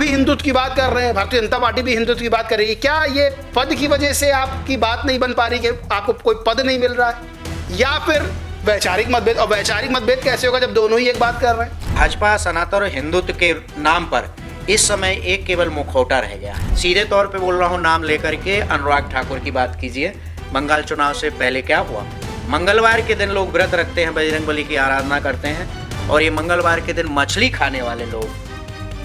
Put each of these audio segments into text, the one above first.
भी हिंदुत्व की बात कर रहे हैं, भारतीय जनता पार्टी भी हिंदुत्व की बात कर रही है। क्या ये पद की वजह से आपकी बात नहीं बन पा रही कि आपको कोई पद नहीं मिल रहा है, या फिर वैचारिक मतभेद? और वैचारिक मतभेद कैसे होगा जब दोनों ही एक बात कर रहे हैं? भाजपा सनातन और हिंदुत्व के नाम पर इस समय एक केवल मुखौटा रह गया है। सीधे तौर पे बोल रहा हूँ, नाम लेकर के अनुराग ठाकुर की बात कीजिए। बंगाल चुनाव से पहले क्या हुआ? मंगलवार के दिन लोग व्रत रखते हैं, बजरंगबली की आराधना करते हैं, और ये मंगलवार के दिन मछली खाने वाले लोग,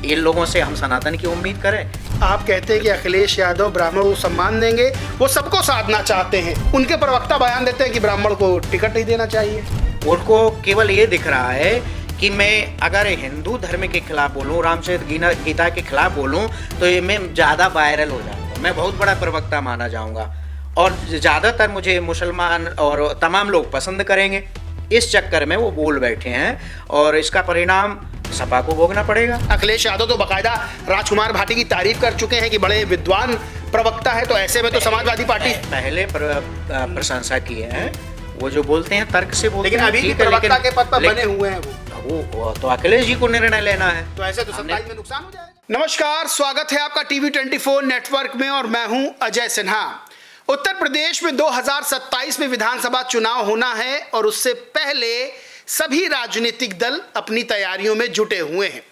इन लोगों से हम सनातन की उम्मीद करें? आप कहते हैं कि अखिलेश यादव ब्राह्मण को सम्मान देंगे, वो सबको साधना चाहते हैं। उनके प्रवक्ता बयान देते हैं कि ब्राह्मण को टिकट नहीं देना चाहिए। उनको केवल ये दिख रहा है कि मैं अगर हिंदू धर्म के खिलाफ बोलूँ, रामचरित गीता के खिलाफ बोलूँ, तो ये मैं ज़्यादा वायरल हो जाऊँगा, मैं बहुत बड़ा प्रवक्ता माना जाऊँगा, और ज़्यादातर मुझे मुसलमान और तमाम लोग पसंद करेंगे। इस चक्कर में वो बोल बैठे हैं, और इसका परिणाम सपा को भोगना पड़ेगा। अखिलेश यादव तो बाकायदा राजकुमार भाटी की तारीफ कर चुके हैं कि बड़े विद्वान प्रवक्ता है, तो ऐसे में तो समाजवादी पार्टी पहले प्रशंसा की है। वो जो बोलते हैं तर्क से बोलते हैं, लेकिन अभी भी प्रवक्ता के पद पर बने हुए हैं वो तो अखिलेश जी को निर्णय लेना है, तो ऐसे तो 27 में नुकसान हो जाएगा। नमस्कार, स्वागत है आपका टीवी 24 नेटवर्क में, और मैं हूं अजय सिन्हा। उत्तर प्रदेश में 2027 में विधानसभा चुनाव होना है, और उससे पहले सभी राजनीतिक दल अपनी तैयारियों में जुटे हुए हैं।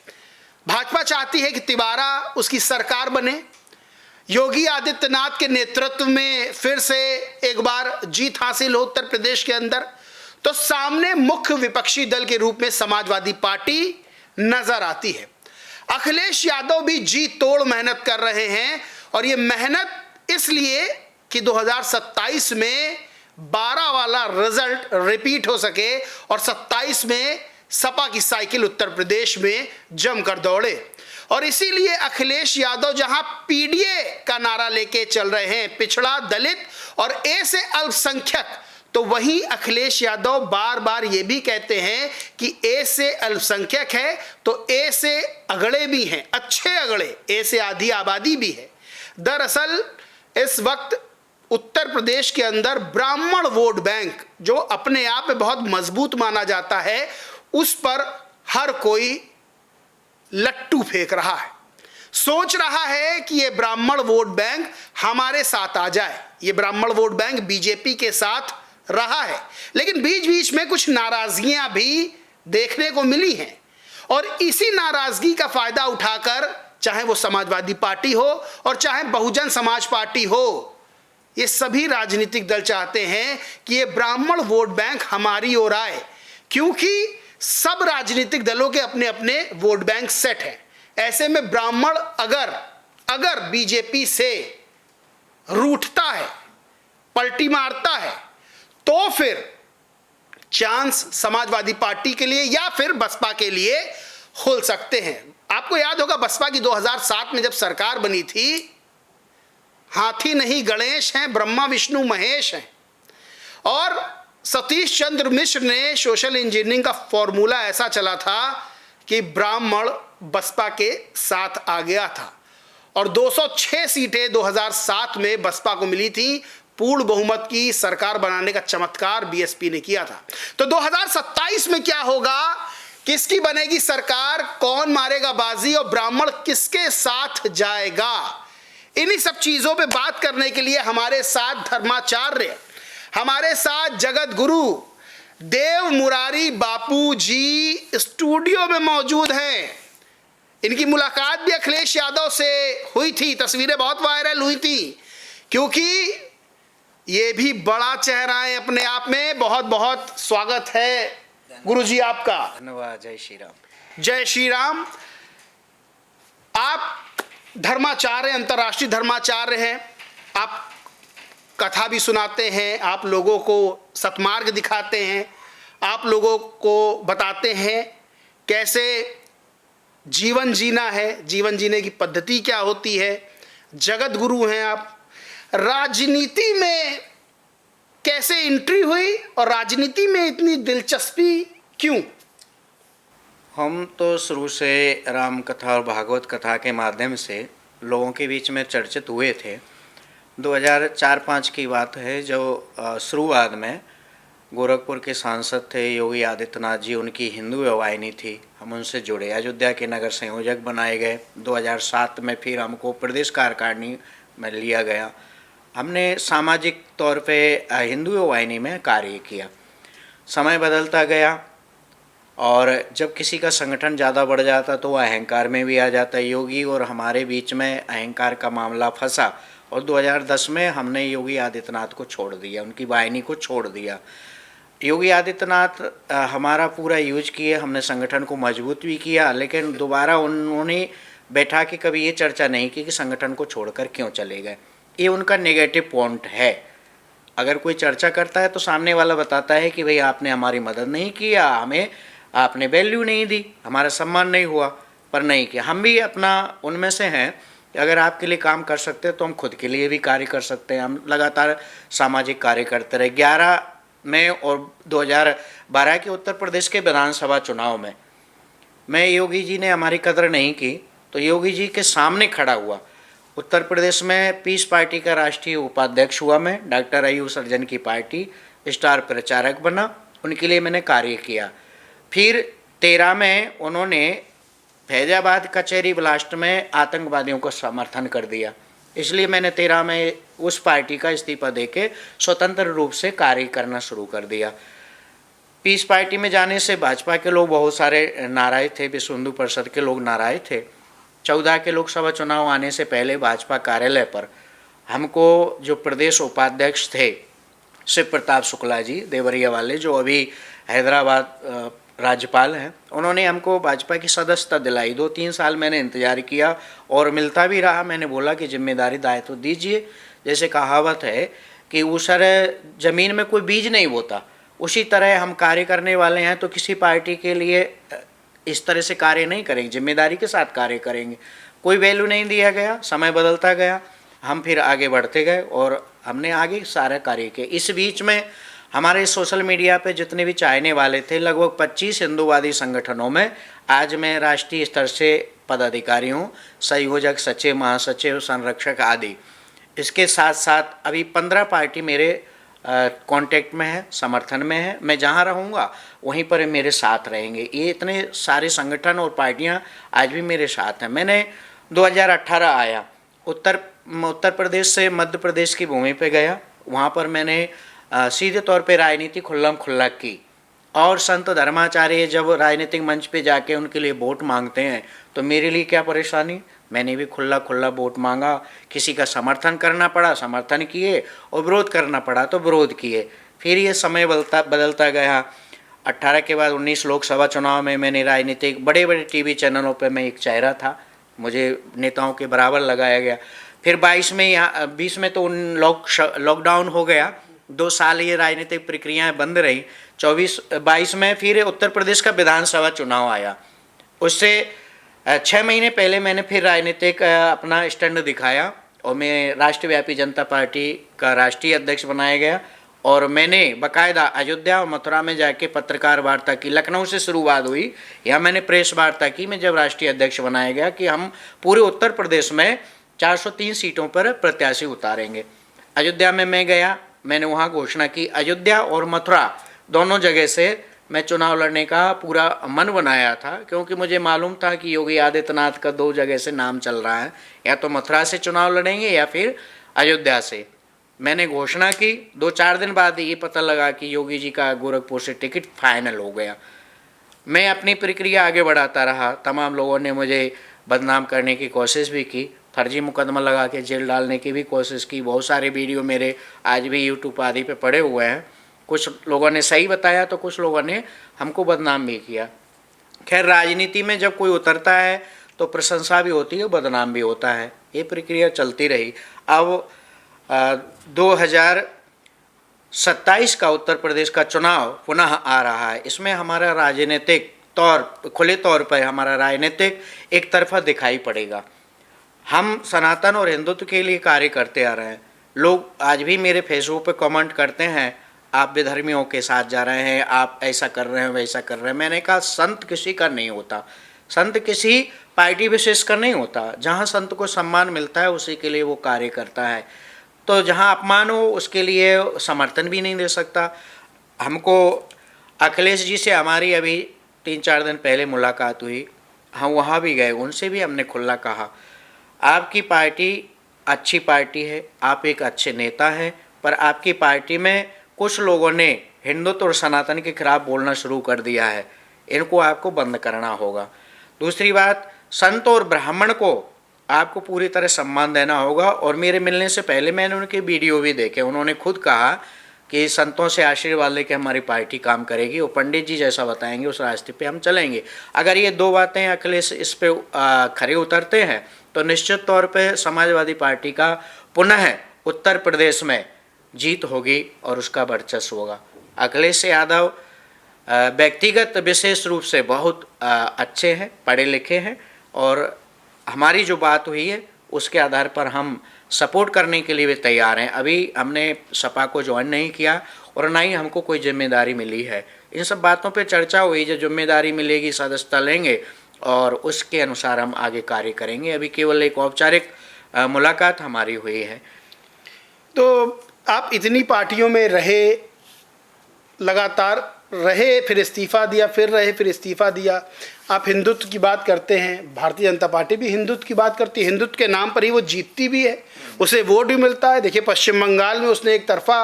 भाजपा चाहती है कि तिबारा उसकी सरकार बने, योगी आदित्यनाथ के नेतृत्व में फिर से एक बार जीत हासिल हो उत्तर प्रदेश के अंदर। तो सामने मुख्य विपक्षी दल के रूप में समाजवादी पार्टी नजर आती है। अखिलेश यादव भी जी तोड़ मेहनत कर रहे हैं, और ये मेहनत इसलिए कि 2027 में 12 वाला रिजल्ट रिपीट हो सके, और 27 में सपा की साइकिल उत्तर प्रदेश में जमकर दौड़े। और इसीलिए अखिलेश यादव जहां पीडीए का नारा लेके चल रहे हैं, पिछड़ा, दलित और ए से अल्पसंख्यक, तो वहीं अखिलेश यादव बार बार ये भी कहते हैं कि ए से अल्पसंख्यक है तो ए से अगड़े भी हैं, अच्छे अगड़े, ए से आधी आबादी भी है। दरअसल इस वक्त उत्तर प्रदेश के अंदर ब्राह्मण वोट बैंक, जो अपने आप में बहुत मजबूत माना जाता है, उस पर हर कोई लट्टू फेंक रहा है, सोच रहा है कि ये ब्राह्मण वोट बैंक हमारे साथ आ जाए। ये ब्राह्मण वोट बैंक बीजेपी के साथ रहा है, लेकिन बीच बीच में कुछ नाराजगियां भी देखने को मिली हैं, और इसी नाराजगी का फायदा उठाकर चाहे वो समाजवादी पार्टी हो और चाहे बहुजन समाज पार्टी हो, ये सभी राजनीतिक दल चाहते हैं कि ये ब्राह्मण वोट बैंक हमारी ओर आए, क्योंकि सब राजनीतिक दलों के अपने अपने वोट बैंक सेट हैं। ऐसे में ब्राह्मण अगर बीजेपी से रूठता है, पलटी मारता है, तो फिर चांस समाजवादी पार्टी के लिए या फिर बसपा के लिए खुल सकते हैं। आपको याद होगा बसपा की 2007 में जब सरकार बनी थी, हाथी नहीं गणेश हैं, ब्रह्मा विष्णु महेश हैं, और सतीश चंद्र मिश्र ने सोशल इंजीनियरिंग का फॉर्मूला ऐसा चला था कि ब्राह्मण बसपा के साथ आ गया था, और 206 सीटें 2007 में बसपा को मिली थी। पूर्ण बहुमत की सरकार बनाने का चमत्कार बीएसपी ने किया था। तो 2027 में क्या होगा, किसकी बनेगी सरकार, कौन मारेगा बाजी, और ब्राह्मण किसके साथ जाएगा, इन्हीं सब चीजों पे बात करने के लिए हमारे साथ धर्माचार्य, हमारे साथ जगत गुरु देव मुरारी बापू जी स्टूडियो में मौजूद हैं। इनकी मुलाकात भी अखिलेश यादव से हुई थी, तस्वीरें बहुत वायरल हुई थी, क्योंकि ये भी बड़ा चेहरा है अपने आप में। बहुत बहुत स्वागत है गुरुजी आपका। धन्यवाद। जय श्री राम। जय श्री राम। आप धर्माचार्य, अंतर्राष्ट्रीय धर्माचार्य हैं, आप कथा भी सुनाते हैं, आप लोगों को सतमार्ग दिखाते हैं, आप लोगों को बताते हैं कैसे जीवन जीना है, जीवन जीने की पद्धति क्या होती है। जगत गुरु हैं आप। राजनीति में कैसे एंट्री हुई और राजनीति में इतनी दिलचस्पी क्यों? हम तो शुरू से राम कथा और भागवत कथा के माध्यम से लोगों के बीच में चर्चित हुए थे। 2004-05 की बात है, जो शुरुआत में गोरखपुर के सांसद थे योगी आदित्यनाथ जी, उनकी हिंदू वाहिनी थी, हम उनसे जुड़े, अयोध्या के नगर संयोजक बनाए गए। 2007 में फिर हमको प्रदेश कार्यकारिणी में लिया गया। हमने सामाजिक तौर पे हिंदू वाहिनी में कार्य किया। समय बदलता गया और जब किसी का संगठन ज़्यादा बढ़ जाता तो वह अहंकार में भी आ जाता है। योगी और हमारे बीच में अहंकार का मामला फंसा और 2010 में हमने योगी आदित्यनाथ को छोड़ दिया, उनकी वाहिनी को छोड़ दिया। योगी आदित्यनाथ हमारा पूरा यूज किए, हमने संगठन को मजबूत भी किया, लेकिन दोबारा उन्होंने बैठा के कभी ये चर्चा नहीं की कि संगठन को छोड़कर क्यों चले गए। ये उनका नेगेटिव पॉइंट है। अगर कोई चर्चा करता है तो सामने वाला बताता है कि भाई आपने हमारी मदद नहीं किया, हमें आपने वैल्यू नहीं दी, हमारा सम्मान नहीं हुआ, पर नहीं किया। हम भी अपना उनमें से हैं, अगर आपके लिए काम कर सकते हैं तो हम खुद के लिए भी कार्य कर सकते हैं। हम लगातार सामाजिक कार्य करते रहे। 11 में और 2012 के उत्तर प्रदेश के विधानसभा चुनाव में योगी जी ने हमारी कदर नहीं की तो योगी जी के सामने खड़ा हुआ। उत्तर प्रदेश में पीस पार्टी का राष्ट्रीय उपाध्यक्ष हुआ मैं, डॉक्टर अयूब सर्जन की पार्टी, स्टार प्रचारक बना, उनके लिए मैंने कार्य किया। फिर 13 में उन्होंने फैजाबाद कचहरी ब्लास्ट में आतंकवादियों को समर्थन कर दिया, इसलिए मैंने 13 में उस पार्टी का इस्तीफा देके स्वतंत्र रूप से कार्य करना शुरू कर दिया। पीस पार्टी में जाने से भाजपा के लोग बहुत सारे नाराज थे, विश्व हिंदू परिषद के लोग नाराज थे। 14 के लोकसभा चुनाव आने से पहले भाजपा कार्यालय पर हमको जो प्रदेश उपाध्यक्ष थे शिव प्रताप शुक्ला जी देवरिया वाले, जो अभी हैदराबाद राज्यपाल हैं, उन्होंने हमको भाजपा की सदस्यता दिलाई। 2-3 साल मैंने इंतजार किया और मिलता भी रहा। मैंने बोला कि जिम्मेदारी दायित्व दीजिए। जैसे कहावत है कि ऊसर जमीन में कोई बीज नहीं बोता, उसी तरह हम कार्य करने वाले हैं तो किसी पार्टी के लिए इस तरह से कार्य नहीं करेंगे, जिम्मेदारी के साथ कार्य करेंगे। कोई वैल्यू नहीं दिया गया, समय बदलता गया, हम फिर आगे बढ़ते गए और हमने आगे सारा कार्य किया। इस बीच में हमारे सोशल मीडिया पे जितने भी चाहने वाले थे, लगभग 25 हिंदूवादी संगठनों में आज मैं राष्ट्रीय स्तर से पदाधिकारी हूँ, संयोजक, सचिव, महासचिव, संरक्षक आदि। इसके साथ साथ अभी 15 पार्टी मेरे कांटेक्ट में है, समर्थन में है। मैं जहाँ रहूँगा वहीं पर मेरे साथ रहेंगे। ये इतने सारे संगठन और पार्टियाँ आज भी मेरे साथ हैं। मैंने 2018 आया, उत्तर प्रदेश से मध्य प्रदेश की भूमि पे गया। वहाँ पर मैंने सीधे तौर पे राजनीति खुल्लम खुल्ला की। और संत धर्माचार्य जब राजनीतिक मंच पे जाके उनके लिए वोट मांगते हैं तो मेरे लिए क्या परेशानी, मैंने भी खुल्ला खुल्ला वोट मांगा। किसी का समर्थन करना पड़ा, समर्थन किए, और विरोध करना पड़ा तो विरोध किए। फिर ये समय बदलता गया। 18 के बाद 19 लोकसभा चुनाव में मैंने राजनीतिक बड़े बड़े टीवी चैनलों पे मैं एक चेहरा था, मुझे नेताओं के बराबर लगाया गया। फिर 22 में यहाँ 20 में तो लॉकडाउन हो गया, 2 साल ये राजनीतिक प्रक्रियाएं बंद रही। 22 में फिर उत्तर प्रदेश का विधानसभा चुनाव आया। उससे 6 महीने पहले मैंने फिर राजनीतिक अपना स्टैंड दिखाया और मैं राष्ट्रव्यापी जनता पार्टी का राष्ट्रीय अध्यक्ष बनाया गया। और मैंने बाकायदा अयोध्या और मथुरा में जाके पत्रकार वार्ता की। लखनऊ से शुरुआत हुई, यहाँ मैंने प्रेस वार्ता की मैं जब राष्ट्रीय अध्यक्ष बनाया गया कि हम पूरे उत्तर प्रदेश में 403 सीटों पर प्रत्याशी उतारेंगे। अयोध्या में मैं गया, मैंने वहाँ घोषणा की। अयोध्या और मथुरा दोनों जगह से मैं चुनाव लड़ने का पूरा मन बनाया था, क्योंकि मुझे मालूम था कि योगी आदित्यनाथ का 2 जगह से नाम चल रहा है, या तो मथुरा से चुनाव लड़ेंगे या फिर अयोध्या से। मैंने घोषणा की, 2-4 दिन बाद ये पता लगा कि योगी जी का गोरखपुर से टिकट फाइनल हो गया। मैं अपनी प्रक्रिया आगे बढ़ाता रहा। तमाम लोगों ने मुझे बदनाम करने की कोशिश भी की, फर्जी मुकदमा लगा के जेल डालने की भी कोशिश की। बहुत सारे वीडियो मेरे आज भी यूट्यूब आदि पे पड़े हुए हैं। कुछ लोगों ने सही बताया तो कुछ लोगों ने हमको बदनाम भी किया। खैर, राजनीति में जब कोई उतरता है तो प्रशंसा भी होती है, बदनाम भी होता है। ये प्रक्रिया चलती रही। अब 2027 का उत्तर प्रदेश का चुनाव पुनः आ रहा है। इसमें हमारा राजनीतिक खुले तौर पर हमारा राजनीतिक एक तरफा दिखाई पड़ेगा। हम सनातन और हिंदुत्व के लिए कार्य करते आ रहे हैं। लोग आज भी मेरे फेसबुक पे कमेंट करते हैं, आप विधर्मियों के साथ जा रहे हैं, आप ऐसा कर रहे हैं, वैसा कर रहे हैं। मैंने कहा, संत किसी का नहीं होता, संत किसी पार्टी विशेष का नहीं होता। जहाँ संत को सम्मान मिलता है उसी के लिए वो कार्य करता है। तो जहाँ अपमान हो उसके लिए समर्थन भी नहीं दे सकता। हमको अखिलेश जी से हमारी अभी 3-4 दिन पहले मुलाकात हुई, हम वहाँ भी गए, उनसे भी हमने खुला कहा आपकी पार्टी अच्छी पार्टी है, आप एक अच्छे नेता हैं, पर आपकी पार्टी में कुछ लोगों ने हिंदुत्व और सनातन के खिलाफ बोलना शुरू कर दिया है, इनको आपको बंद करना होगा। दूसरी बात, संत और ब्राह्मण को आपको पूरी तरह सम्मान देना होगा। और मेरे मिलने से पहले मैंने उनके वीडियो भी देखे, उन्होंने खुद कहा कि संतों से आशीर्वाद लेके हमारी पार्टी काम करेगी और पंडित जी जैसा बताएंगे उस रास्ते पे हम चलेंगे। अगर ये दो बातें अखिलेश इस पे खरे उतरते हैं तो निश्चित तौर पे समाजवादी पार्टी का पुनः उत्तर प्रदेश में जीत होगी और उसका वर्चस्व होगा। अखिलेश यादव व्यक्तिगत विशेष रूप से बहुत अच्छे हैं, पढ़े लिखे हैं, और हमारी जो बात हुई है उसके आधार पर हम सपोर्ट करने के लिए भी तैयार हैं। अभी हमने सपा को ज्वाइन नहीं किया और ना ही हमको कोई जिम्मेदारी मिली है। इन सब बातों पे चर्चा हुई, जो जिम्मेदारी मिलेगी सदस्यता लेंगे और उसके अनुसार हम आगे कार्य करेंगे। अभी केवल एक औपचारिक मुलाकात हमारी हुई है। तो आप इतनी पार्टियों में रहे, लगातार रहे, फिर इस्तीफ़ा दिया, फिर रहे, फिर इस्तीफ़ा दिया। आप हिंदुत्व की बात करते हैं, भारतीय जनता पार्टी भी हिंदुत्व की बात करती है, हिंदुत्व के नाम पर ही वो जीतती भी है, उसे वोट भी मिलता है। देखिए पश्चिम बंगाल में उसने एक तरफा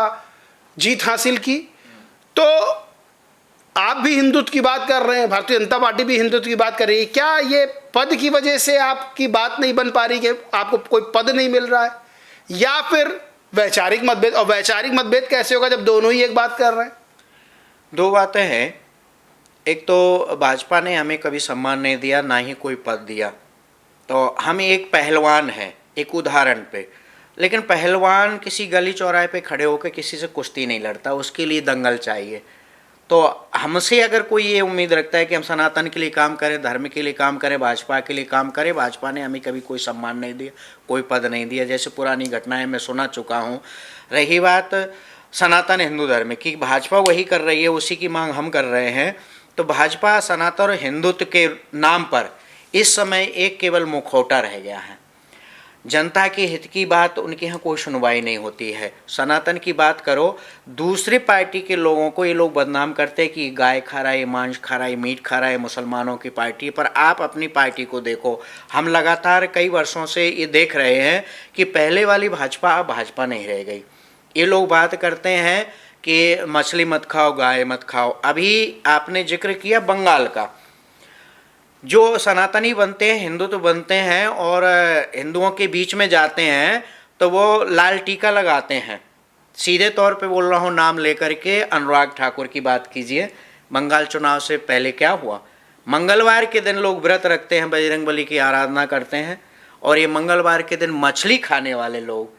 जीत हासिल की। तो आप भी हिंदुत्व की बात कर रहे हैं, भारतीय जनता पार्टी भी हिंदुत्व की बात कर रही है। क्या ये पद की वजह से आपकी बात नहीं बन पा रही कि आपको कोई पद नहीं मिल रहा है, या फिर वैचारिक मतभेद? और वैचारिक मतभेद कैसे होगा जब दोनों ही एक बात कर रहे हैं? दो बातें हैं, एक तो भाजपा ने हमें कभी सम्मान नहीं दिया, ना ही कोई पद दिया। तो हम एक पहलवान हैं, एक उदाहरण पे, लेकिन पहलवान किसी गली चौराहे पे खड़े होकर किसी से कुश्ती नहीं लड़ता, उसके लिए दंगल चाहिए। तो हमसे अगर कोई ये उम्मीद रखता है कि हम सनातन के लिए काम करें, धर्म के लिए काम करें, भाजपा के लिए काम करें, भाजपा ने हमें कभी कोई सम्मान नहीं दिया, कोई पद नहीं दिया, जैसे पुरानी घटनाएं मैं सुना चुका हूँ। रही बात सनातन हिंदू धर्म की, भाजपा वही कर रही है, उसी की मांग हम कर रहे हैं। तो भाजपा सनातन और हिंदुत्व के नाम पर इस समय एक केवल मुखौटा रह गया है। जनता के हित की बात उनके यहाँ कोई सुनवाई नहीं होती है। सनातन की बात करो, दूसरी पार्टी के लोगों को ये लोग बदनाम करते हैं कि गाय खा रहा है, मांस खा रहा है, मीट खा रहा है, मुसलमानों की पार्टी। पर आप अपनी पार्टी को देखो, हम लगातार कई वर्षों से ये देख रहे हैं कि पहले वाली भाजपा अब भाजपा नहीं रह गई। ये लोग बात करते हैं कि मछली मत खाओ, गाय मत खाओ। अभी आपने जिक्र किया बंगाल का, जो सनातनी बनते हैं, हिंदू तो बनते हैं और हिंदुओं के बीच में जाते हैं तो वो लाल टीका लगाते हैं। सीधे तौर पे बोल रहा हूँ नाम लेकर के, अनुराग ठाकुर की बात कीजिए। बंगाल चुनाव से पहले क्या हुआ? मंगलवार के दिन लोग व्रत रखते हैं, बजरंगबली की आराधना करते हैं, और ये मंगलवार के दिन मछली खाने वाले लोग,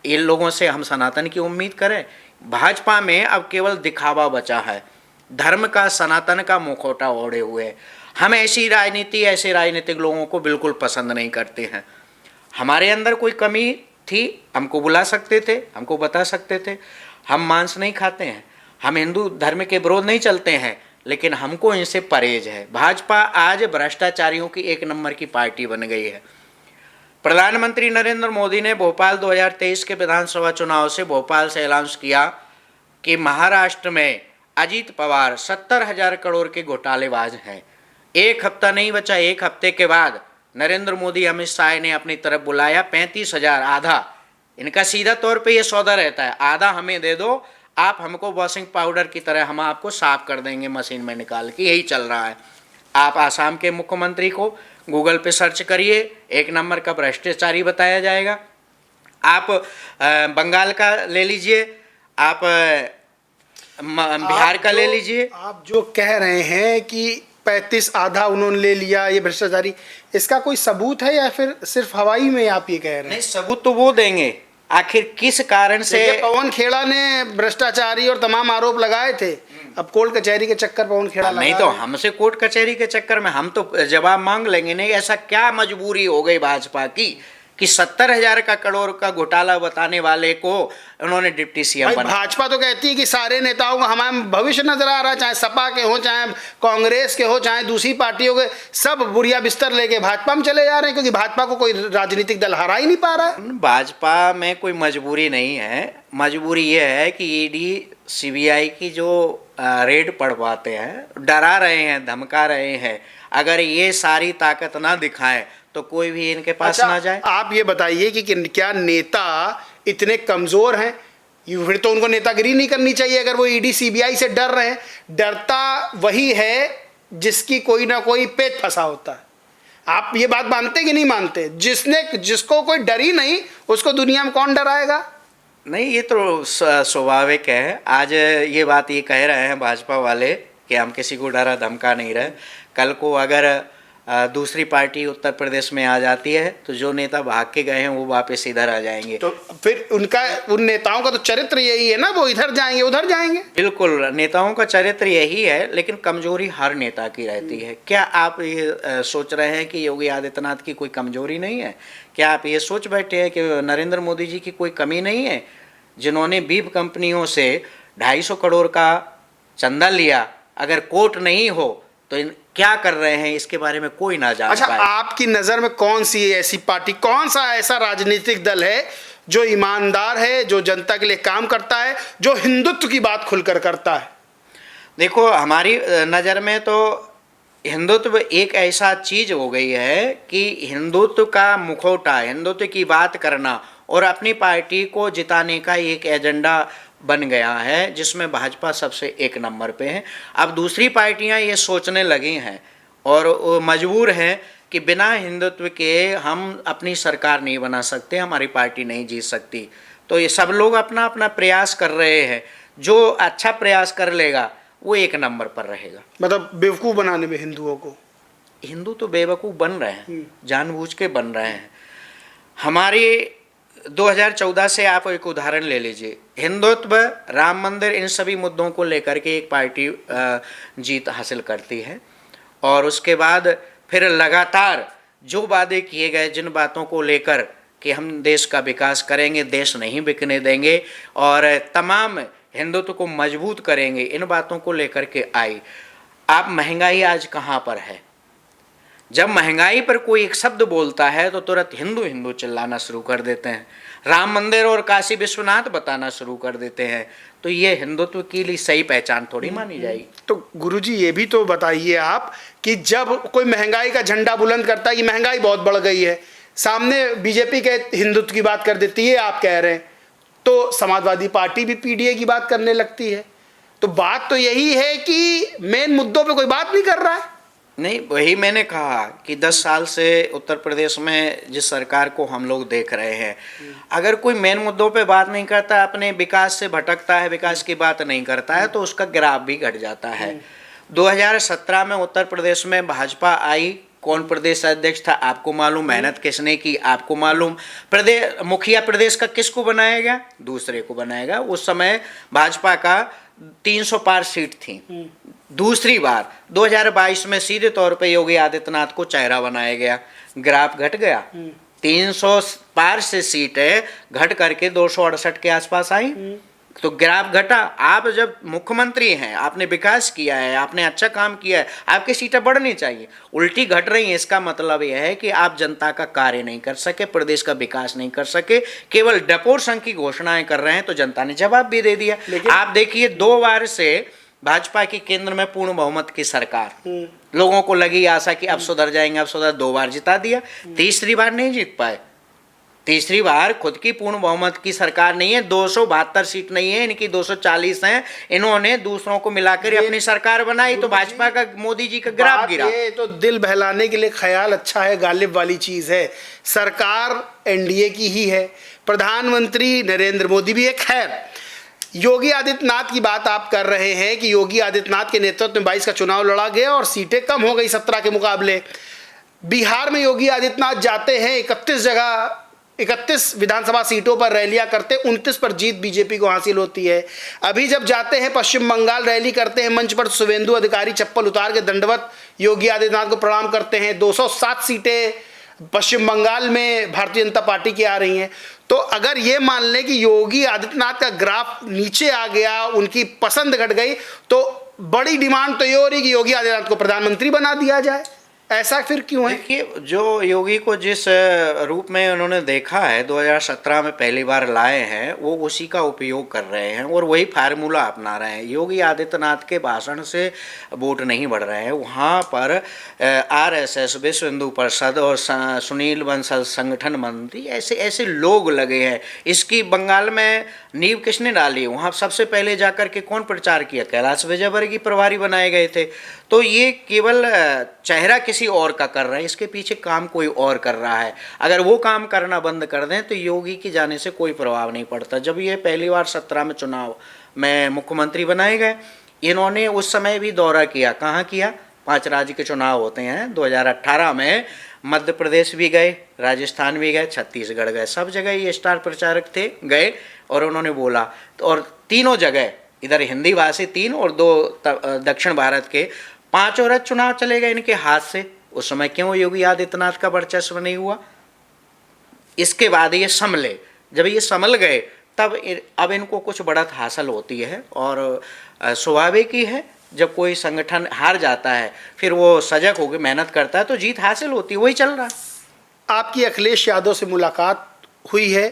इन लोगों से हम सनातन की उम्मीद करें? भाजपा में अब केवल दिखावा बचा है, धर्म का, सनातन का मुखौटा ओढ़े हुए। हम ऐसी राजनीति, ऐसे राजनीतिक लोगों को बिल्कुल पसंद नहीं करते हैं। हमारे अंदर कोई कमी थी, हमको बुला सकते थे, हमको बता सकते थे। हम मांस नहीं खाते हैं, हम हिंदू धर्म के विरोध नहीं चलते हैं, लेकिन हमको इनसे परहेज है। भाजपा आज भ्रष्टाचारियों की एक नंबर की पार्टी बन गई है। प्रधानमंत्री नरेंद्र मोदी ने भोपाल 2023 के विधानसभा चुनाव से भोपाल से ऐलान किया कि महाराष्ट्र में अजीत पवार 70,000 करोड़ के घोटालेबाज हैं। एक हफ्ता नहीं बचा, एक हफ्ते के बाद नरेंद्र मोदी, अमित शाह ने अपनी तरफ बुलाया 35,000, आधा। इनका सीधा तौर पे ये सौदा रहता है, आधा हमें दे दो, आप हमको वॉशिंग पाउडर की तरह हम आपको साफ कर देंगे मशीन में निकाल के। यही चल रहा है। आप आसाम के मुख्यमंत्री को गूगल पे सर्च करिए, एक नंबर का भ्रष्टाचारी बताया जाएगा। आप बंगाल का ले लीजिए, आप बिहार का ले लीजिए। आप जो कह रहे हैं कि 35 आधा उन्होंने ले लिया, ये भ्रष्टाचारी, इसका कोई सबूत है या फिर सिर्फ हवाई में आप ये कह रहे हैं? नहीं, सबूत तो वो देंगे। आखिर किस कारण से पवन खेड़ा ने भ्रष्टाचारी और तमाम आरोप लगाए थे, अब कोर्ट कचहरी के चक्कर पवन खेड़ा नहीं, तो हमसे कोर्ट कचहरी के चक्कर में हम तो जवाब मांग लेंगे। नहीं, ऐसा क्या मजबूरी हो गई भाजपा की कि 70,000 का करोड़ का घोटाला बताने वाले को उन्होंने डिप्टी सीएम बना? भाजपा तो कहती है कि सारे नेताओं का हमारा भविष्य नजर आ रहा है, चाहे सपा के हो, चाहे कांग्रेस के हो, चाहे दूसरी पार्टियों के, सब बुढ़िया बिस्तर लेके भाजपा में चले जा रहे हैं, क्योंकि भाजपा को कोई राजनीतिक दल हरा ही नहीं पा रहा है। भाजपा में कोई मजबूरी नहीं है। मजबूरी ये है कि ईडी सीबीआई की जो रेड पड़वाते हैं, डरा रहे हैं, धमका रहे हैं, अगर ये सारी ताकत ना दिखाएं तो कोई भी इनके पास अच्छा, ना जाए। आप ये बताइए कि क्या नेता इतने कमजोर हैं? फिर तो उनको नेतागिरी नहीं करनी चाहिए अगर वो ईडी सीबीआई से डर रहे हैं। डरता वही है जिसकी कोई ना कोई पेच फंसा होता है। आप ये बात मानते कि नहीं मानते? जिसको कोई डर ही नहीं उसको दुनिया में कौन डराएगा? नहीं, ये तो स्वाभाविक है। आज ये बात ये कह रहे हैं भाजपा वाले कि हम किसी को डरा धमका नहीं रहे। कल को अगर दूसरी पार्टी उत्तर प्रदेश में आ जाती है तो जो नेता भाग के गए हैं वो वापस इधर आ जाएंगे। तो फिर उन नेताओं का तो चरित्र यही है ना, वो इधर जाएंगे उधर जाएंगे। बिल्कुल, नेताओं का चरित्र यही है, लेकिन कमजोरी हर नेता की रहती है। क्या आप ये सोच रहे हैं कि योगी आदित्यनाथ की कोई कमजोरी नहीं है? क्या आप ये सोच बैठे हैं कि नरेंद्र मोदी जी की कोई कमी नहीं है, जिन्होंने बीफ कंपनियों से 250 करोड़ का चंदा लिया? अगर कोर्ट नहीं हो तो क्या कर रहे हैं इसके बारे में कोई ना जान अच्छा, पाए। आपकी नजर में कौन सी ऐसी पार्टी, कौन सा ऐसा राजनीतिक दल है जो ईमानदार है, जो जनता के लिए काम करता है, जो हिंदुत्व की बात खुलकर करता है? देखो, हमारी नज़र में तो हिंदुत्व एक ऐसा चीज हो गई है कि हिंदुत्व का मुखौटा, हिंदुत्व की बात करना और अपनी पार्टी को जिताने का एक एजेंडा बन गया है, जिसमें भाजपा सबसे एक नंबर पे है। अब दूसरी पार्टियां ये सोचने लगी हैं और वो मजबूर हैं कि बिना हिंदुत्व के हम अपनी सरकार नहीं बना सकते, हमारी पार्टी नहीं जीत सकती। तो ये सब लोग अपना अपना प्रयास कर रहे हैं। जो अच्छा प्रयास कर लेगा वो एक नंबर पर रहेगा। मतलब बेवकूफ बनाने में हिंदुओं को। हिंदू तो बेवकूफ़ बन रहे हैं, जानबूझ के बन रहे हैं। हमारी 2014 से आप एक उदाहरण ले लीजिए। हिंदुत्व, राम मंदिर, इन सभी मुद्दों को लेकर के एक पार्टी जीत हासिल करती है और उसके बाद फिर लगातार जो वादे किए गए, जिन बातों को लेकर कि हम देश का विकास करेंगे, देश नहीं बिकने देंगे और तमाम हिंदुत्व को मजबूत करेंगे, इन बातों को लेकर के आई। आप महंगाई आज कहाँ पर है? जब महंगाई पर कोई एक शब्द बोलता है तो तुरंत हिंदू हिंदू चिल्लाना शुरू कर देते हैं, राम मंदिर और काशी विश्वनाथ बताना शुरू कर देते हैं। तो ये हिंदुत्व के लिए सही पहचान थोड़ी मानी जाएगी। तो गुरुजी ये भी तो बताइए आप कि जब कोई महंगाई का झंडा बुलंद करता है कि महंगाई बहुत बढ़ गई है, सामने बीजेपी के हिंदुत्व की बात कर देती है, आप कह रहे हैं, तो समाजवादी पार्टी भी पीडीए की बात करने लगती है। तो बात तो यही है कि मेन मुद्दों पे कोई बात नहीं कर रहा है। नहीं, वही मैंने कहा कि 10 साल से उत्तर प्रदेश में जिस सरकार को हम लोग देख रहे हैं, अगर कोई मेन मुद्दों पे बात नहीं करता, अपने विकास से भटकता है, विकास की बात नहीं करता है, तो उसका ग्राफ भी घट जाता है। 2017 में उत्तर प्रदेश में भाजपा आई, कौन प्रदेश अध्यक्ष था आपको मालूम, मेहनत किसने की आपको मालूम, प्रदेश मुखिया प्रदेश का किसको बनाया गया? दूसरे को बनाया गया। उस समय भाजपा का 300 पार सीट थी। दूसरी बार 2022 में सीधे तौर पे योगी आदित्यनाथ को चेहरा बनाया गया, ग्राफ घट गया। 300 पार से सीटें घट करके 268 के आसपास आई, तो ग्राफ घटा। आप जब मुख्यमंत्री हैं, आपने विकास किया है, आपने अच्छा काम किया है, आपकी सीटें बढ़नी चाहिए, उल्टी घट रही हैं। इसका मतलब यह है कि आप जनता का कार्य नहीं कर सके, प्रदेश का विकास नहीं कर सके, केवल डपोर संघ की घोषणाएं कर रहे हैं। तो जनता ने जवाब भी दे दिया। आप देखिए, 2 बार से भाजपा की केंद्र में पूर्ण बहुमत की सरकार, लोगों को लगी आशा कि अब सुधर जाएंगे, अब सुधर, 2 बार जिता दिया, तीसरी बार नहीं जीत पाए। तीसरी बार खुद की पूर्ण बहुमत की सरकार नहीं है, 272 सीट नहीं है इनकी, 240 हैं। इन्होंने दूसरों को मिलाकर अपनी सरकार बनाई, तो भाजपा का, मोदी जी का ग्राफ गिरा। ये तो दिल बहलाने के लिए ख्याल अच्छा है, गालिब वाली चीज है। सरकार एनडीए की ही है, प्रधानमंत्री नरेंद्र मोदी भी है। खैर, योगी आदित्यनाथ की बात आप कर रहे हैं कि योगी आदित्यनाथ के नेतृत्व में 22 का चुनाव लड़ा गया और सीटें कम हो गई 17 के मुकाबले। बिहार में योगी आदित्यनाथ जाते हैं, 31 विधानसभा सीटों पर रैलियां करते, 29 पर जीत बीजेपी को हासिल होती है। अभी जब जाते हैं पश्चिम बंगाल, रैली करते हैं, मंच पर शुभेंदु अधिकारी चप्पल उतार के दंडवत योगी आदित्यनाथ को प्रणाम करते हैं। 207 सीटें पश्चिम बंगाल में भारतीय जनता पार्टी की आ रही हैं। तो अगर ये मान लें कि योगी आदित्यनाथ का ग्राफ नीचे आ गया, उनकी पसंद घट गई, तो बड़ी डिमांड तो ये हो रही कि योगी आदित्यनाथ को प्रधानमंत्री बना दिया जाए। ऐसा फिर क्यों है? देखिए, जो योगी को जिस रूप में उन्होंने देखा है 2017 में पहली बार लाए हैं, वो उसी का उपयोग कर रहे हैं और वही फार्मूला अपना रहे हैं। योगी आदित्यनाथ के भाषण से वोट नहीं बढ़ रहे हैं, वहाँ पर आरएसएस, विश्व हिंदू परिषद और सुनील बंसल संगठन मंत्री ऐसे ऐसे लोग लगे हैं। इसकी बंगाल में नींव किसने डाली? वहाँ सबसे पहले जाकर के कौन प्रचार किया? कैलाश विजयवर्गीय प्रभारी बनाए गए थे। तो ये केवल चेहरा किसी और का कर रहा है, इसके पीछे काम कोई और कर रहा है। अगर वो काम करना बंद कर दें तो योगी की जाने से कोई प्रभाव नहीं पड़ता। जब ये पहली बार 17 में चुनाव में मुख्यमंत्री बनाए गए, इन्होंने उस समय भी दौरा किया। कहाँ किया? 5 राज्य के चुनाव होते हैं। 2018 में मध्य प्रदेश भी गए, राजस्थान भी गए, छत्तीसगढ़ गए, सब जगह ये स्टार प्रचारक थे, गए और उन्होंने बोला। तो और तीनों जगह, इधर हिंदी भाषी 3 और 2 दक्षिण भारत के 5 औरत चुनाव चले गए इनके हाथ से। उस समय क्यों योगी आदित्यनाथ का वर्चस्व नहीं हुआ? इसके बाद ये संभले, जब ये संभल गए तब अब इनको कुछ बढ़त हासिल होती है। और स्वाभाविक ही है, जब कोई संगठन हार जाता है फिर वो सजग होकर मेहनत करता है तो जीत हासिल होती है, वही चल रहा है। आपकी अखिलेश यादव से मुलाकात हुई है,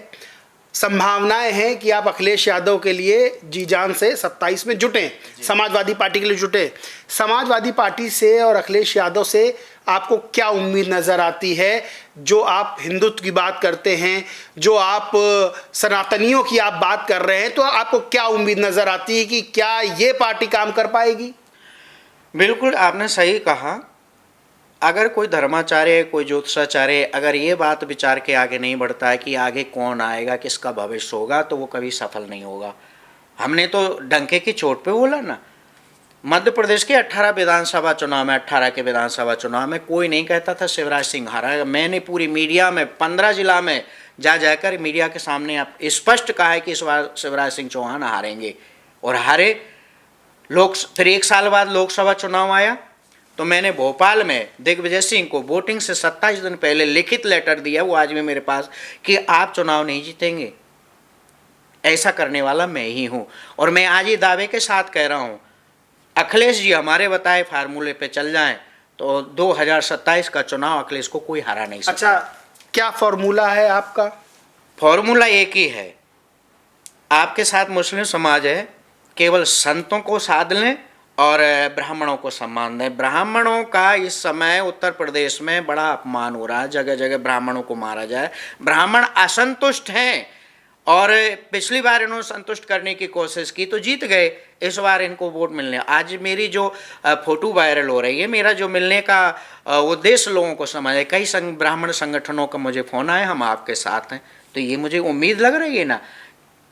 संभावनाएं हैं कि आप अखिलेश यादव के लिए जी जान से 27 में जुटें, समाजवादी पार्टी के लिए जुटे। समाजवादी पार्टी से और अखिलेश यादव से आपको क्या उम्मीद नज़र आती है? जो आप हिंदुत्व की बात करते हैं, जो आप सनातनियों की आप बात कर रहे हैं, तो आपको क्या उम्मीद नज़र आती है कि क्या ये पार्टी काम कर पाएगी? बिल्कुल, आपने सही कहा। अगर कोई धर्माचार्य, कोई ज्योतिषाचार्य अगर ये बात विचार के आगे नहीं बढ़ता है कि आगे कौन आएगा, किसका भविष्य होगा, तो वो कभी सफल नहीं होगा। हमने तो डंके की चोट पे बोला ना। मध्य प्रदेश के 18 विधानसभा चुनाव में, 18 के विधानसभा चुनाव में कोई नहीं कहता था शिवराज सिंह हारा। मैंने पूरी मीडिया में 15 जिला में जाकर मीडिया के सामने आप स्पष्ट कहा है कि इस बार शिवराज सिंह चौहान हारेंगे, और हारे। फिर 1 साल बाद लोकसभा चुनाव आया तो मैंने भोपाल में दिग्विजय सिंह को वोटिंग से 27 दिन पहले लिखित लेटर दिया, वो आज भी मेरे पास, कि आप चुनाव नहीं जीतेंगे। ऐसा करने वाला मैं ही हूँ। और मैं आज ही दावे के साथ कह रहा हूँ, अखिलेश जी हमारे बताए फार्मूले पे चल जाएं तो 2027 का चुनाव अखिलेश को कोई हरा नहीं सकता। अच्छा, क्या फॉर्मूला है आपका? फॉर्मूला एक ही है, आपके साथ मुस्लिम समाज है, केवल संतों को साध लें और ब्राह्मणों को सम्मान दें। ब्राह्मणों का इस समय उत्तर प्रदेश में बड़ा अपमान हो रहा है, जगह जगह ब्राह्मणों को मारा जाए। ब्राह्मण असंतुष्ट हैं और पिछली बार इन्होंने संतुष्ट करने की कोशिश की तो जीत गए, इस बार इनको वोट मिलने। आज मेरी जो फोटो वायरल हो रही है, मेरा जो मिलने का उद्देश्य लोगों को समझ है। कई ब्राह्मण संगठनों का मुझे फ़ोन आए, हम आपके साथ हैं। तो ये मुझे उम्मीद लग रही है ना,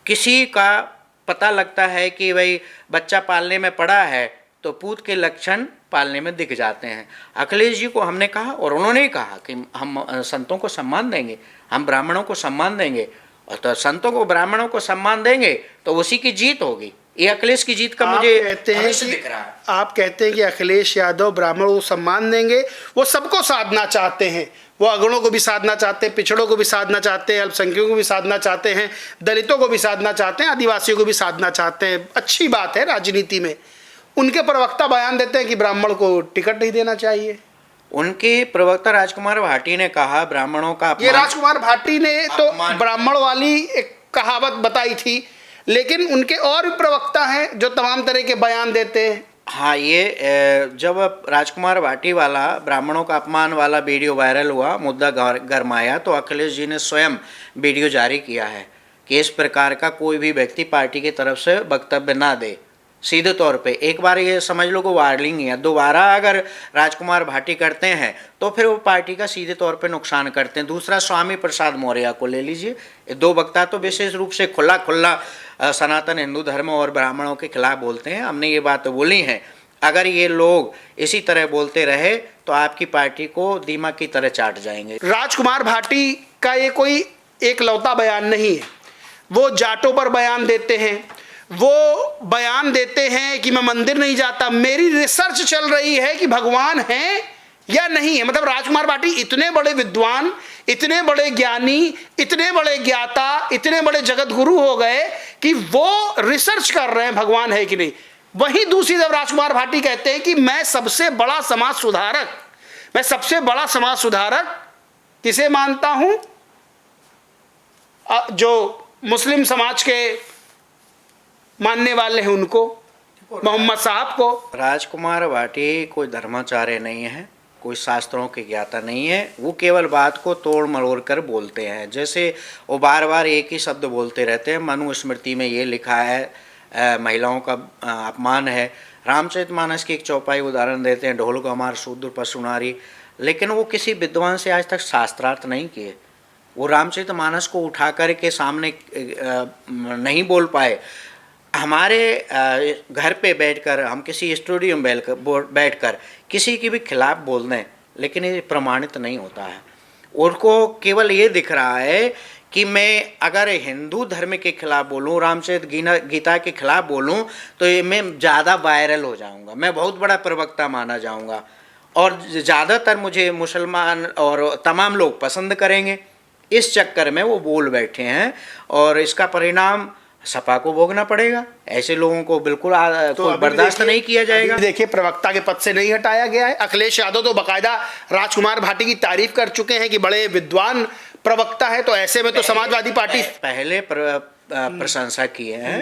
किसी का पता लगता है कि भाई बच्चा पालने में पड़ा है तो पूत के लक्षण पालने में दिख जाते हैं। अखिलेश जी को हमने कहा और उन्होंने कहा कि हम संतों को सम्मान देंगे, हम ब्राह्मणों को सम्मान देंगे, और तो संतों को ब्राह्मणों को सम्मान देंगे तो उसी की जीत होगी। ये अखिलेश की जीत का मुझे भविष्य दिख रहा है। आप कहते हैं कि अखिलेश यादव ब्राह्मणों को सम्मान देंगे, वो सबको साधना चाहते हैं, वो अगड़ों को भी साधना चाहते हैं, पिछड़ों को भी साधना चाहते हैं, अल्पसंख्यकों को भी साधना चाहते हैं, दलितों को भी साधना चाहते हैं, आदिवासियों को भी साधना चाहते हैं। अच्छी बात है राजनीति में। उनके प्रवक्ता बयान देते हैं कि ब्राह्मण को टिकट नहीं देना चाहिए। उनके प्रवक्ता राजकुमार भाटी ने कहा ब्राह्मणों का ये राजकुमार भाटी ने तो ब्राह्मण वाली एक कहावत बताई थी, लेकिन उनके और भी प्रवक्ता हैं जो तमाम तरह के बयान देते हैं। हाँ, ये जब राजकुमार भाटी वाला ब्राह्मणों का अपमान वाला वीडियो वायरल हुआ, मुद्दा गरमाया, तो अखिलेश जी ने स्वयं वीडियो जारी किया है कि इस प्रकार का कोई भी व्यक्ति पार्टी की तरफ से वक्तव्य ना दे। सीधे तौर पे एक बार ये समझ लो कि वार्निंग है, दोबारा अगर राजकुमार भाटी करते हैं तो फिर वो पार्टी का सीधे तौर पे नुकसान करते हैं। दूसरा, स्वामी प्रसाद मौर्य को ले लीजिए, ये 2 वक्ता तो विशेष रूप से खुला सनातन हिंदू धर्म और ब्राह्मणों के खिलाफ बोलते हैं। हमने ये बात बोली है, अगर ये लोग इसी तरह बोलते रहे तो आपकी पार्टी को दीमक की तरह चाट जाएंगे। राजकुमार भाटी का ये कोई एक लौता बयान नहीं है, वो जाटों पर बयान देते हैं, वो बयान देते हैं कि मैं मंदिर नहीं जाता। मेरी रिसर्च चल रही है कि भगवान है या नहीं है। मतलब राजकुमार भाटी इतने बड़े विद्वान, इतने बड़े ज्ञानी, इतने बड़े ज्ञाता, इतने बड़े जगत गुरु हो गए कि वो रिसर्च कर रहे हैं भगवान है कि नहीं। वहीं दूसरी तरफ राजकुमार भाटी कहते हैं कि मैं सबसे बड़ा समाज सुधारक, मैं सबसे बड़ा समाज सुधारक किसे मानता हूं? जो मुस्लिम समाज के मानने वाले हैं उनको, मोहम्मद साहब को। राजकुमार भाटी कोई धर्माचार्य नहीं है, कोई शास्त्रों की ज्ञाता नहीं है। वो केवल बात को तोड़ मरोड़ कर बोलते हैं। जैसे वो बार बार एक ही शब्द बोलते रहते हैं। मनुस्मृति में ये लिखा है महिलाओं का अपमान है। रामचरितमानस की एक चौपाई उदाहरण देते हैं, ढोल गमार शूद्र पशु नारी। लेकिन वो किसी विद्वान से आज तक शास्त्रार्थ नहीं किए। वो रामचरितमानस को उठा कर के सामने नहीं बोल पाए। हमारे घर पे बैठकर हम किसी स्टूडियो में बैठकर किसी के भी खिलाफ बोल दें, लेकिन ये प्रमाणित नहीं होता है। उनको केवल ये दिख रहा है कि मैं अगर हिंदू धर्म के खिलाफ बोलूं, रामचरित गीता के खिलाफ बोलूं, तो ये मैं ज़्यादा वायरल हो जाऊंगा, मैं बहुत बड़ा प्रवक्ता माना जाऊंगा और ज़्यादातर मुझे मुसलमान और तमाम लोग पसंद करेंगे। इस चक्कर में वो बोल बैठे हैं और इसका परिणाम सपा को भोगना पड़ेगा। ऐसे लोगों को बिल्कुल तो बर्दाश्त नहीं किया जाएगा। देखिए, प्रवक्ता के पद से नहीं हटाया गया है। अखिलेश यादव तो बाकायदा राजकुमार भाटी की तारीफ कर चुके हैं कि बड़े विद्वान प्रवक्ता है। तो ऐसे में तो समाजवादी पार्टी पहले प्रशंसा किए हैं।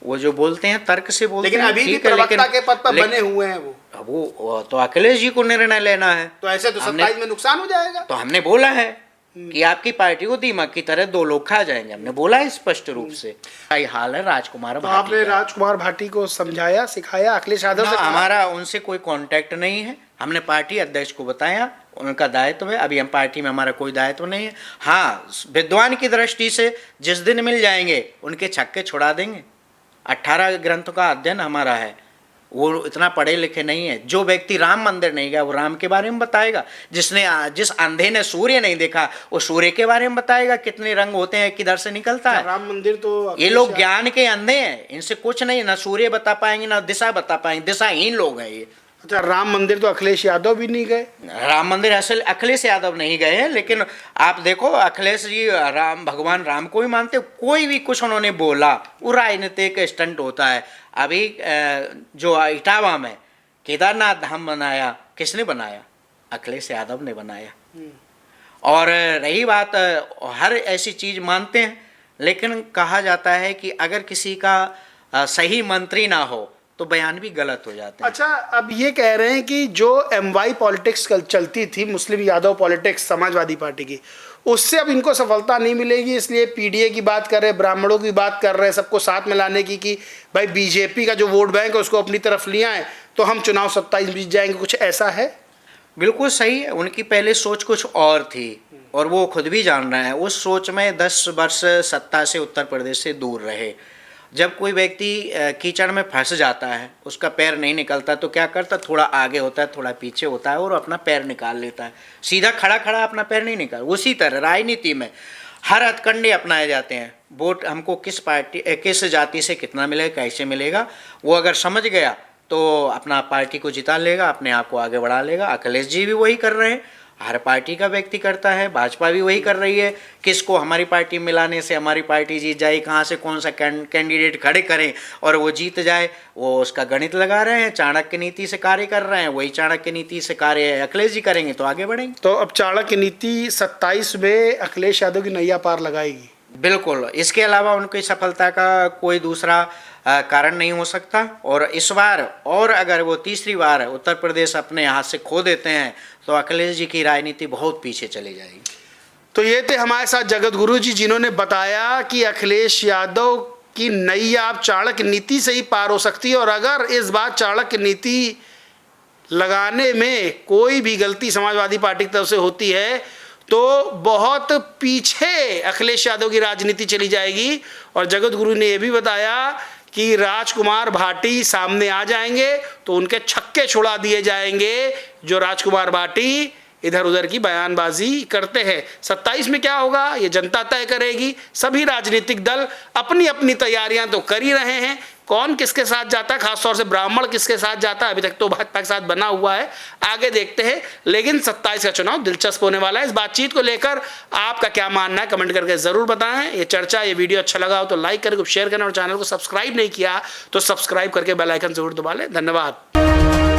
वो जो बोलते हैं तर्क से बोलते हैं, लेकिन अभी भी प्रवक्ता के पद पर बने हुए हैं। वो तो अखिलेश जी को निर्णय लेना है। तो ऐसे तो 27 में नुकसान हो जाएगा। तो हमने बोला है कि आपकी पार्टी को दीमक की तरह 2 लोग खा जाएंगे। हमने बोला है स्पष्ट रूप से। यही हाल है राजकुमार भाटी। आपने राजकुमार भाटी को समझाया, सिखाया? अखिलेश यादव से हमारा उनसे कोई कांटेक्ट नहीं है। हमने पार्टी अध्यक्ष को बताया, उनका दायित्व है। अभी हम पार्टी में हमारा कोई दायित्व नहीं है। हाँ, विद्वान की दृष्टि से जिस दिन मिल जाएंगे उनके छक्के छुड़ा देंगे। 18 ग्रंथों का अध्ययन हमारा है। वो इतना पढ़े लिखे नहीं है। जो व्यक्ति राम मंदिर नहीं गया वो राम के बारे में बताएगा। जिस अंधे ने सूर्य नहीं देखा वो सूर्य के बारे में बताएगा। कितने रंग होते हैं, किधर से निकलता है। राम मंदिर तो ये लोग ज्ञान के अंधे हैं। इनसे कुछ नहीं, ना सूर्य बता पाएंगे ना दिशा बता पाएंगे। दिशाहीन लोग हैं ये। अच्छा, राम मंदिर तो अखिलेश यादव भी नहीं गए। राम मंदिर असल अखिलेश यादव नहीं गए हैं, लेकिन आप देखो अखिलेश जी भगवान राम को भी मानते। कोई भी कुछ उन्होंने बोला वो राजनीतिक स्टंट होता है। अभी जो इटावा में केदारनाथ धाम बनाया, किसने बनाया? अखिलेश यादव ने बनाया। और रही बात, हर ऐसी चीज़ मानते हैं, लेकिन कहा जाता है कि अगर किसी का सही मंत्री ना हो तो बयान भी गलत हो जाते हैं। अच्छा, अब ये कह रहे हैं कि जो MY पॉलिटिक्स कल चलती थी, मुस्लिम यादव पॉलिटिक्स समाजवादी पार्टी की, उससे अब इनको सफलता नहीं मिलेगी, इसलिए PDA की बात कर रहे हैं, ब्राह्मणों की बात कर रहे हैं, सबको साथ में लाने की कि भाई BJP का जो वोट बैंक है उसको अपनी तरफ ले आए तो हम चुनाव 27 जीत जाएंगे। कुछ ऐसा है? बिल्कुल सही है। उनकी पहले सोच कुछ और थी और वो खुद भी जान रहे हैं। उस सोच में 10 वर्ष सत्ता से उत्तर प्रदेश से दूर रहे। जब कोई व्यक्ति कीचड़ में फंस जाता है, उसका पैर नहीं निकलता, तो क्या करता? थोड़ा आगे होता है, थोड़ा पीछे होता है और अपना पैर निकाल लेता है। सीधा खड़ा खड़ा अपना पैर नहीं निकाल। उसी तरह राजनीति में हर हथकंडे अपनाए जाते हैं। वोट हमको किस जाति से कितना मिलेगा, कैसे मिलेगा, वो अगर समझ गया तो अपना पार्टी को जिता लेगा, अपने आप को आगे बढ़ा लेगा। अखिलेश जी भी वही कर रहे हैं। हर पार्टी का व्यक्ति करता है। भाजपा भी वही कर रही है। किसको हमारी पार्टी मिलाने से हमारी पार्टी जीत जाए, कहाँ से कौन सा कैंडिडेट खड़े करें और वो जीत जाए, वो उसका गणित लगा रहे हैं। चाणक्य नीति से कार्य कर रहे हैं। वही चाणक्य नीति से कार्य अखिलेश जी करेंगे तो आगे बढ़ेंगे। तो अब चाणक्य नीति 27 में अखिलेश यादव की नैया पार लगाएगी। बिल्कुल। इसके अलावा उनकी सफलता का कोई दूसरा कारण नहीं हो सकता। और इस बार और अगर वो तीसरी बार उत्तर प्रदेश अपने हाथ से खो देते हैं तो अखिलेश जी की राजनीति बहुत पीछे चली जाएगी। तो ये थे हमारे साथ जगत गुरु जी, जिन्होंने बताया कि अखिलेश यादव की नैया अब चाणक्य नीति से ही पार हो सकती है। और अगर इस बार चाणक्य नीति लगाने में कोई भी गलती समाजवादी पार्टी की तरफ से होती है तो बहुत पीछे अखिलेश यादव की राजनीति चली जाएगी। और जगत गुरु ने यह भी बताया कि राजकुमार भाटी सामने आ जाएंगे तो उनके छक्के छुड़ा दिए जाएंगे जो राजकुमार भाटी इधर उधर की बयानबाजी करते हैं। 27 में क्या होगा ये जनता तय करेगी। सभी राजनीतिक दल अपनी अपनी तैयारियां तो कर ही रहे हैं। कौन किसके साथ जाता है, खासतौर से ब्राह्मण किसके साथ जाता है, अभी तक तो भाजपा के साथ बना हुआ है, आगे देखते हैं। लेकिन 27 का चुनाव दिलचस्प होने वाला है। इस बातचीत को लेकर आपका क्या मानना है कमेंट करके जरूर बताएं। ये चर्चा, ये वीडियो अच्छा लगा हो तो लाइक करके शेयर करना और चैनल को सब्सक्राइब नहीं किया तो सब्सक्राइब करके बेल आइकन जरूर दबा लें। धन्यवाद।